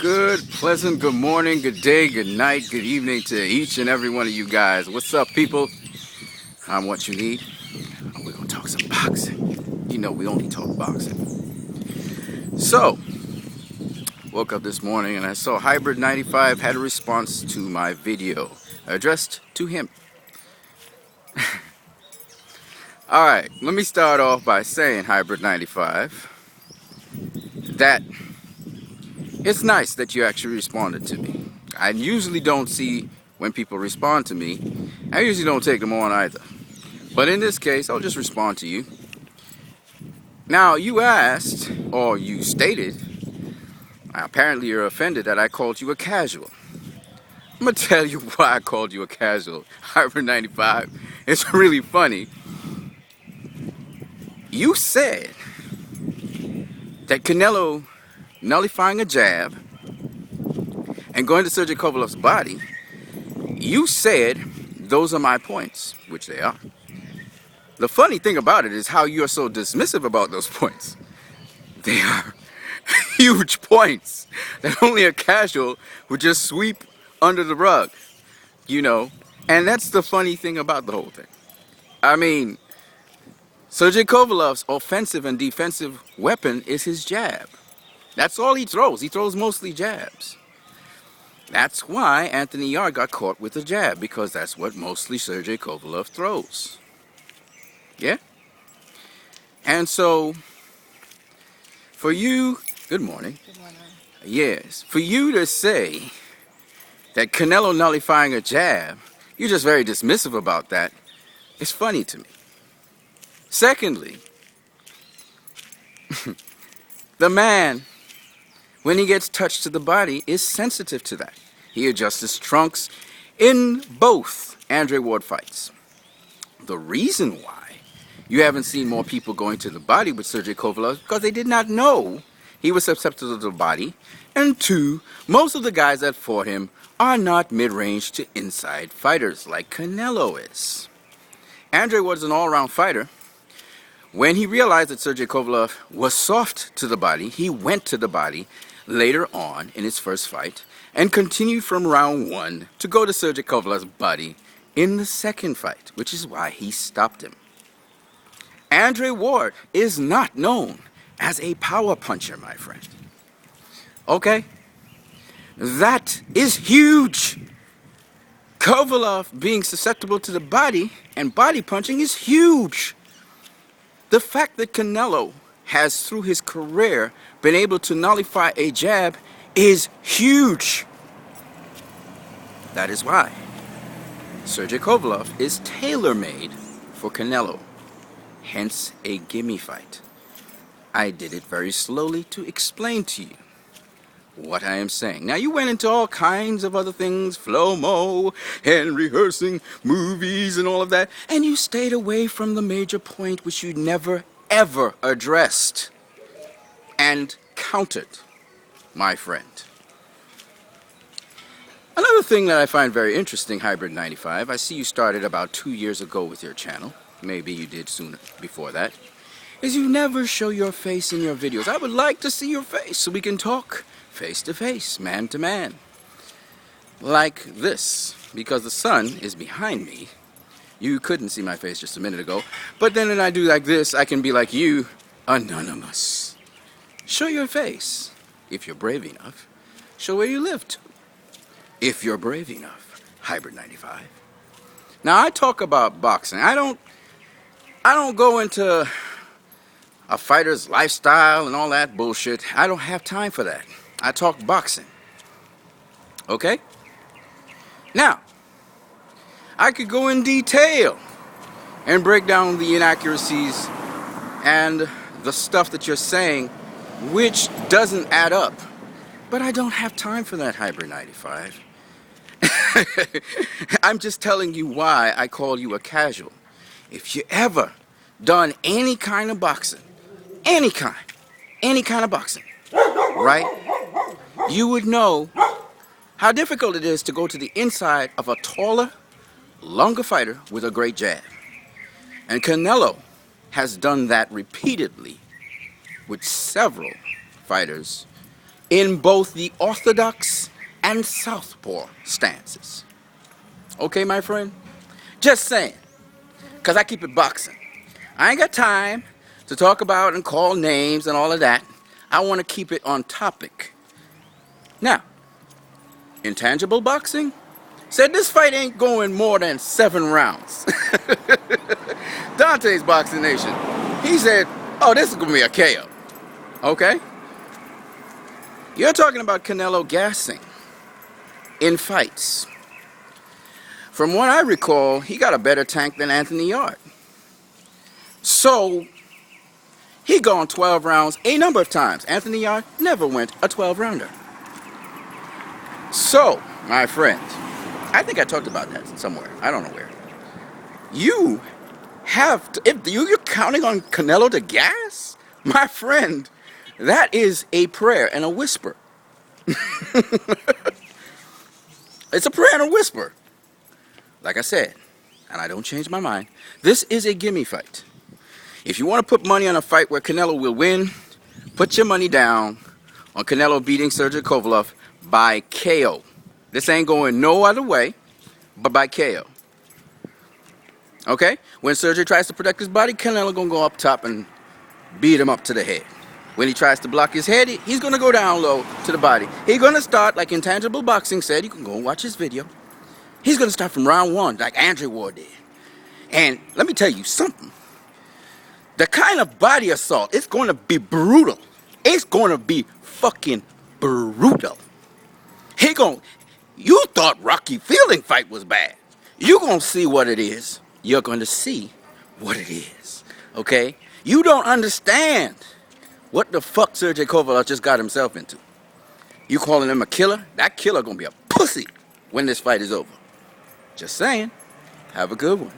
Good, pleasant, good morning, good day, good night, good evening to each and every one of you guys. What's up, people? I'm what you need. We're gonna talk some boxing. You know, we only talk boxing. So, woke up this morning and I saw Hybrid95 had a response to my video addressed to him. Alright, let me start off by saying, Hybrid95, that it's nice that you actually responded to me. I usually don't see when people respond to me. I usually don't take them on either. But in this case, I'll just respond to you. Now, you asked, or you stated, apparently you're offended that I called you a casual. I'm going to tell you why I called you a casual. Hybrid95, it's really funny. You said that Canelo nullifying a jab and going to Sergey Kovalev's body, you said those are my points, which they are. The funny thing about it is how you're so dismissive about those points. They are huge points that only a casual would just sweep under the rug, you know. And that's the funny thing about the whole thing. I mean, Sergey Kovalev's offensive and defensive weapon is his jab. That's all he throws. He throws mostly jabs. That's why Anthony Yarde got caught with a jab, because that's what mostly Sergey Kovalev throws. Yeah? And so, for you, good morning. Good morning. Yes, for you to say that Canelo nullifying a jab, you're just very dismissive about that, it's funny to me. Secondly, the man, when he gets touched to the body, is sensitive to that. He adjusts his trunks in both Andre Ward fights. The reason why you haven't seen more people going to the body with Sergey Kovalev is because they did not know he was susceptible to the body. And two, most of the guys that fought him are not mid-range to inside fighters like Canelo is. Andre was an all-around fighter. When he realized that Sergey Kovalev was soft to the body, he went to the body later on in his first fight and continued from round one to go to Sergey Kovalev's body in the second fight, which is why he stopped him. Andre Ward is not known as a power puncher, my friend. Okay? That is huge. Kovalev being susceptible to the body and body punching is huge. The fact that Canelo has, through his career, been able to nullify a jab is huge. That is why Sergey Kovalev is tailor-made for Canelo, hence a gimme fight. I did it very slowly to explain to you what I am saying. Now, you went into all kinds of other things, flow-mo and rehearsing movies and all of that, and you stayed away from the major point which you never, ever addressed and countered, my friend. Another thing that I find very interesting, Hybrid95, I see you started about 2 years ago with your channel, maybe you did sooner before that, is you never show your face in your videos. I would like to see your face so we can talk face to face, man to man, like this, because the sun is behind me. You couldn't see my face just a minute ago, but then when I do like this, I can be like you, anonymous. Show your face, if you're brave enough. Show where you live too, if you're brave enough. Hybrid95. Now, I talk about boxing. I don't go into a fighter's lifestyle and all that bullshit. I don't have time for that. I talk boxing. Okay? Now, I could go in detail and break down the inaccuracies and the stuff that you're saying, which doesn't add up. But I don't have time for that, Hybrid95. I'm just telling you why I call you a casual. If you ever done any kind of boxing, any kind of boxing, right? You would know how difficult it is to go to the inside of a taller, longer fighter with a great jab. And Canelo has done that repeatedly with several fighters in both the orthodox and southpaw stances. Okay, my friend? Just saying. Because I keep it boxing. I ain't got time to talk about and call names and all of that. I want to keep it on topic. Now, Intangible Boxing said this fight ain't going more than 7 rounds. Dante's Boxing Nation, he said, oh, this is going to be a KO. Okay? You're talking about Canelo gassing in fights. From what I recall, he got a better tank than Anthony Yard. So, he gone 12 rounds a number of times. Anthony Yard never went a 12-rounder. So, my friend, I think I talked about that somewhere. I don't know where. You have to, if you're counting on Canelo to gas, my friend, that is a prayer and a whisper. It's a prayer and a whisper. Like I said, and I don't change my mind, this is a gimme fight. If you want to put money on a fight where Canelo will win, put your money down on Canelo beating Sergey Kovalev by KO. This ain't going no other way but by KO. Okay? When Sergey tries to protect his body, Canelo gonna go up top and beat him up to the head. When he tries to block his head, he's gonna go down low to the body. He's gonna start, like Intangible Boxing said, you can go and watch his video. He's gonna start from round 1, like Andre Ward did. And let me tell you something. The kind of body assault, it's gonna be brutal. It's gonna be fucking brutal. You thought Rocky Fielding fight was bad. You gonna see what it is. You're gonna see what it is. Okay? You don't understand what the fuck Sergey Kovalev just got himself into. You calling him a killer? That killer gonna be a pussy when this fight is over. Just saying. Have a good one.